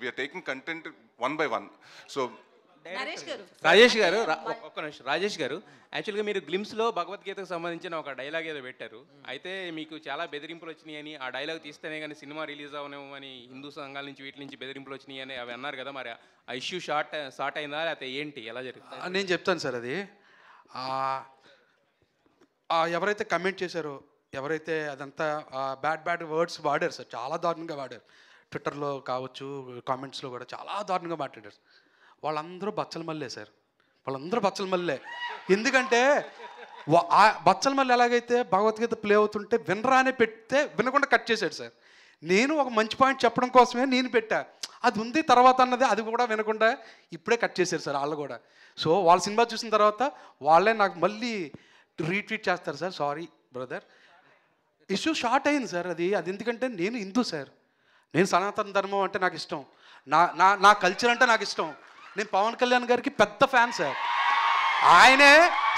We are taking content 1 by 1. So Rajesh గారు ఒక్క నిమిషం. రాజేష్ గారు, యాక్చువల్గా మీరు గ్లిమ్స్లో భగవద్గీతకు సంబంధించిన ఒక డైలాగ్ ఏదో పెట్టారు. అయితే మీకు చాలా బెదిరింపులు వచ్చినాయని, ఆ డైలాగ్ తీస్తేనే కానీ సినిమా రిలీజ్ అవనేమని హిందూ సంఘాల నుంచి వీటి నుంచి బెదిరింపులు వచ్చినాయని అవి అన్నారు కదా. మరి ఆ ఇష్యూ షార్ట్ అయిందా, లేకపోతే ఏంటి, ఎలా జరిగింది? నేను చెప్తాను సార్. అది ఎవరైతే కమెంట్ చేశారో, ఎవరైతే అదంతా బ్యాడ్ వర్డ్స్ వాడారు సార్, చాలా దారుణంగా వాడారు. ట్విట్టర్లో కావచ్చు, కామెంట్స్లో కూడా చాలా దారుణంగా మాట్లాడారు. వాళ్ళందరూ బచ్చల మల్లే సార్, వాళ్ళందరూ బచ్చల మల్లే. ఎందుకంటే బచ్చల మల్లె ఎలాగైతే భగవద్గీత ప్లే అవుతుంటే వినరానే పెడితే వినకుండా కట్ చేశాడు సార్. నేను ఒక మంచి పాయింట్ చెప్పడం కోసమే నేను పెట్టా, అది ఉంది తర్వాత అన్నది అది కూడా వినకుండా ఇప్పుడే కట్ చేశారు సార్ వాళ్ళు కూడా. సో వాళ్ళ సినిమా చూసిన తర్వాత వాళ్ళే నాకు మళ్ళీ రీట్వీట్ చేస్తారు sir, sorry brother, issue short అయింది సార్. అది ఎందుకంటే నేను హిందూ సార్, నేను సనాతన ధర్మం అంటే నాకు ఇష్టం, నా కల్చర్ అంటే నాకు ఇష్టం. నేను పవన్ కళ్యాణ్ గారికి పెద్ద ఫ్యాన్ సార్. ఆయనే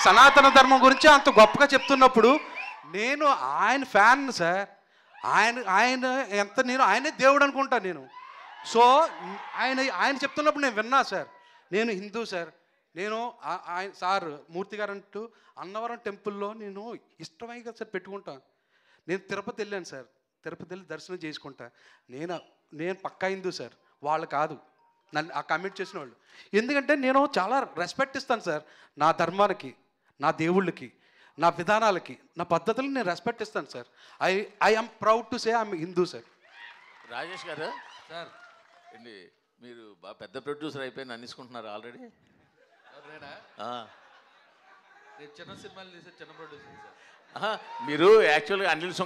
సనాతన ధర్మం గురించి అంత గొప్పగా చెప్తున్నప్పుడు నేను ఆయన ఫ్యాన్ సార్. ఆయన ఎంత నేను ఆయనే దేవుడు అనుకుంటా నేను. సో ఆయన చెప్తున్నప్పుడు నేను విన్నా సార్. నేను హిందూ సార్, నేను ఆయన సార్ మూర్తి గారు అంటూ అన్నవరం టెంపుల్లో నేను ఇష్టమైగా సార్ పెట్టుకుంటాను. నేను తిరుపతి వెళ్ళాను సార్, తిరుపతి వెళ్ళి దర్శనం చేసుకుంటా. నేను పక్కా హిందూ సార్, వాళ్ళు కాదు నన్ను ఆ కమెంట్ చేసిన వాళ్ళు. ఎందుకంటే నేను చాలా రెస్పెక్ట్ ఇస్తాను సార్ నా ధర్మానికి, నా దేవుళ్ళకి, నా విధానాలకి, నా పద్ధతులకు నేను రెస్పెక్ట్ ఇస్తాను sir. I am proud to say I'm Hindu sir. Rajesh గారు సార్, ఏంటి మీరు బాగా పెద్ద ప్రొడ్యూసర్ అయిపోయి అన్నిసుకుంటున్నారు ఆల్రెడీ? చిన్న సినిమాలు తీసే చిన్న ప్రొడ్యూసర్ సార్. మీరు యాక్చువల్గా అనిల్